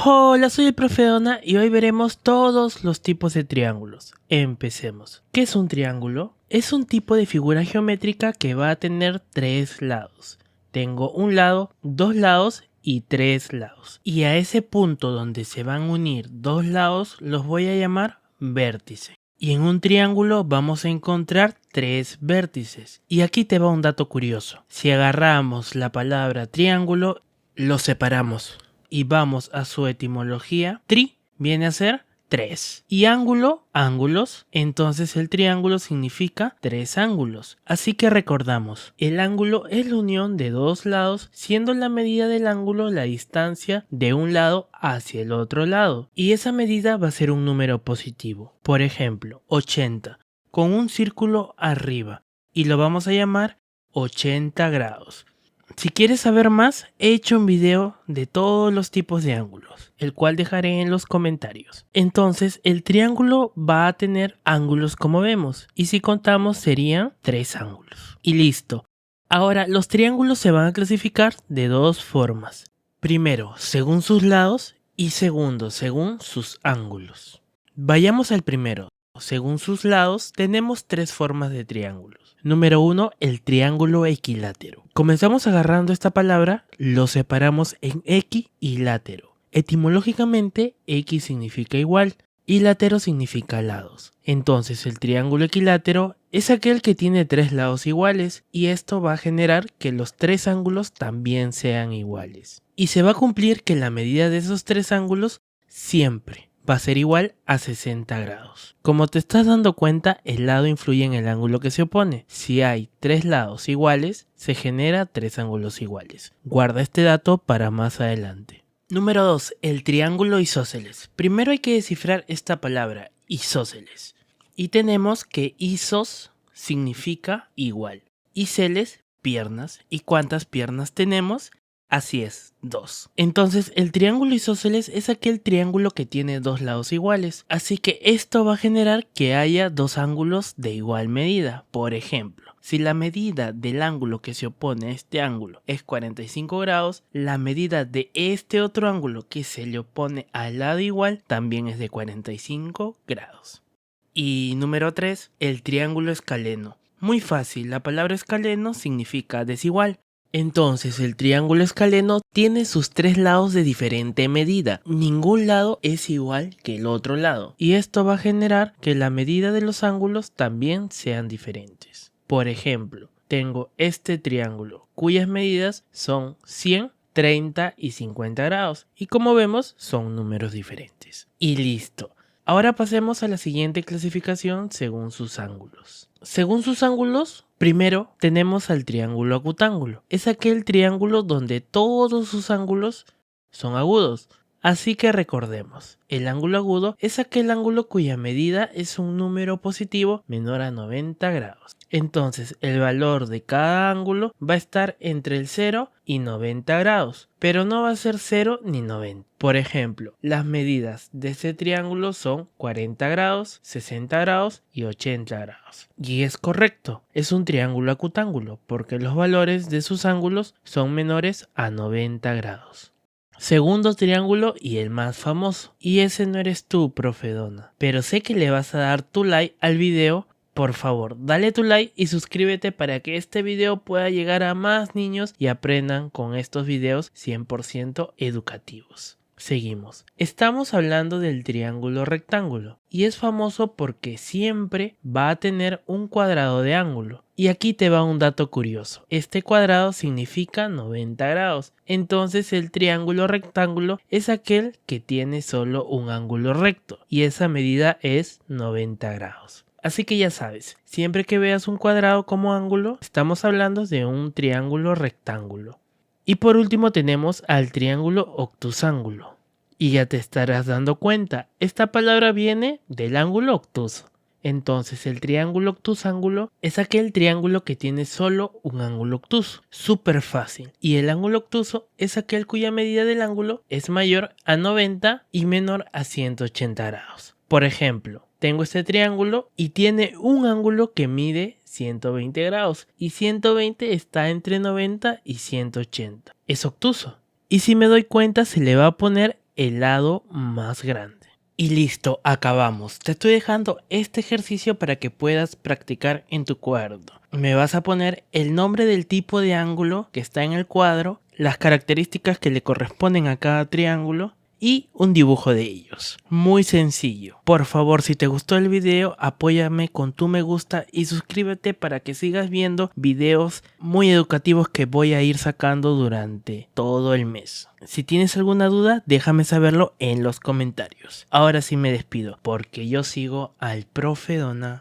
Hola, soy el profe Dona y hoy veremos todos los tipos de triángulos. Empecemos. ¿Qué es un triángulo? Es un tipo de figura geométrica que va a tener tres lados. Tengo un lado, dos lados y tres lados. Y a ese punto donde se van a unir dos lados los voy a llamar vértice. Y en un triángulo vamos a encontrar tres vértices. Y aquí te va un dato curioso. Si agarramos la palabra triángulo, lo separamos y vamos a su etimología, tri viene a ser tres y ángulo, ángulos, entonces el triángulo significa tres ángulos. Así que recordamos, el ángulo es la unión de dos lados, siendo la medida del ángulo la distancia de un lado hacia el otro lado, y esa medida va a ser un número positivo. Por ejemplo, 80 con un círculo arriba y lo vamos a llamar 80 grados. Si quieres saber más, he hecho un video de todos los tipos de ángulos, el cual dejaré en los comentarios. Entonces, el triángulo va a tener ángulos como vemos, y si contamos serían tres ángulos. Y listo. Ahora, los triángulos se van a clasificar de dos formas. Primero, según sus lados, y segundo, según sus ángulos. Vayamos al primero. Según sus lados, tenemos tres formas de triángulos. Número 1, el triángulo equilátero. Comenzamos agarrando esta palabra, lo separamos en equi y látero. Etimológicamente, equi significa igual y látero significa lados. Entonces, el triángulo equilátero es aquel que tiene tres lados iguales y esto va a generar que los tres ángulos también sean iguales. Y se va a cumplir que la medida de esos tres ángulos siempre va a ser igual a 60 grados. Como te estás dando cuenta, el lado influye en el ángulo que se opone. Si hay tres lados iguales, se genera tres ángulos iguales. Guarda este dato para más adelante. Número 2. El triángulo isósceles. Primero hay que descifrar esta palabra, isósceles. Y tenemos que isos significa igual. Y celes, piernas. ¿Y cuántas piernas tenemos? Así es, 2. Entonces el triángulo isósceles es aquel triángulo que tiene dos lados iguales. Así que esto va a generar que haya dos ángulos de igual medida. Por ejemplo, si la medida del ángulo que se opone a este ángulo es 45 grados, la medida de este otro ángulo que se le opone al lado igual también es de 45 grados. Y número 3, el triángulo escaleno. Muy fácil, la palabra escaleno significa desigual. Entonces el triángulo escaleno tiene sus tres lados de diferente medida. Ningún lado es igual que el otro lado. Y esto va a generar que la medida de los ángulos también sean diferentes. Por ejemplo, tengo este triángulo cuyas medidas son 100, 30 y 50 grados. Y como vemos son números diferentes. Y listo. Ahora pasemos a la siguiente clasificación según sus ángulos. Según sus ángulos, primero tenemos al triángulo acutángulo. Es aquel triángulo donde todos sus ángulos son agudos. Así que recordemos, el ángulo agudo es aquel ángulo cuya medida es un número positivo menor a 90 grados. Entonces el valor de cada ángulo va a estar entre el 0 y 90 grados, pero no va a ser 0 ni 90. Por ejemplo, las medidas de este triángulo son 40 grados, 60 grados y 80 grados. Y es correcto, es un triángulo acutángulo porque los valores de sus ángulos son menores a 90 grados. Segundo triángulo y el más famoso. Y ese no eres tú, profe Dona. Pero sé que le vas a dar tu like al video. Por favor, dale tu like y suscríbete para que este video pueda llegar a más niños y aprendan con estos videos 100% educativos. Seguimos. Estamos hablando del triángulo rectángulo y es famoso porque siempre va a tener un cuadrado de ángulo. Y aquí te va un dato curioso. Este cuadrado significa 90 grados. Entonces el triángulo rectángulo es aquel que tiene solo un ángulo recto y esa medida es 90 grados. Así que ya sabes, siempre que veas un cuadrado como ángulo, estamos hablando de un triángulo rectángulo. Y por último tenemos al triángulo obtusángulo. Y ya te estarás dando cuenta, esta palabra viene del ángulo obtuso. Entonces el triángulo obtusángulo es aquel triángulo que tiene solo un ángulo obtuso. Súper fácil. Y el ángulo obtuso es aquel cuya medida del ángulo es mayor a 90 y menor a 180 grados. Por ejemplo, tengo este triángulo y tiene un ángulo que mide 120 grados y 120 está entre 90 y 180. Es obtuso. Y si me doy cuenta se le va a poner el lado más grande. Y listo, acabamos. Te estoy dejando este ejercicio para que puedas practicar en tu cuaderno. Me vas a poner el nombre del tipo de ángulo que está en el cuadro, las características que le corresponden a cada triángulo y un dibujo de ellos. Muy sencillo. Por favor, si te gustó el video, apóyame con tu me gusta y suscríbete para que sigas viendo videos muy educativos que voy a ir sacando durante todo el mes. Si tienes alguna duda, déjame saberlo en los comentarios. Ahora sí me despido, porque yo sigo al profe Dona.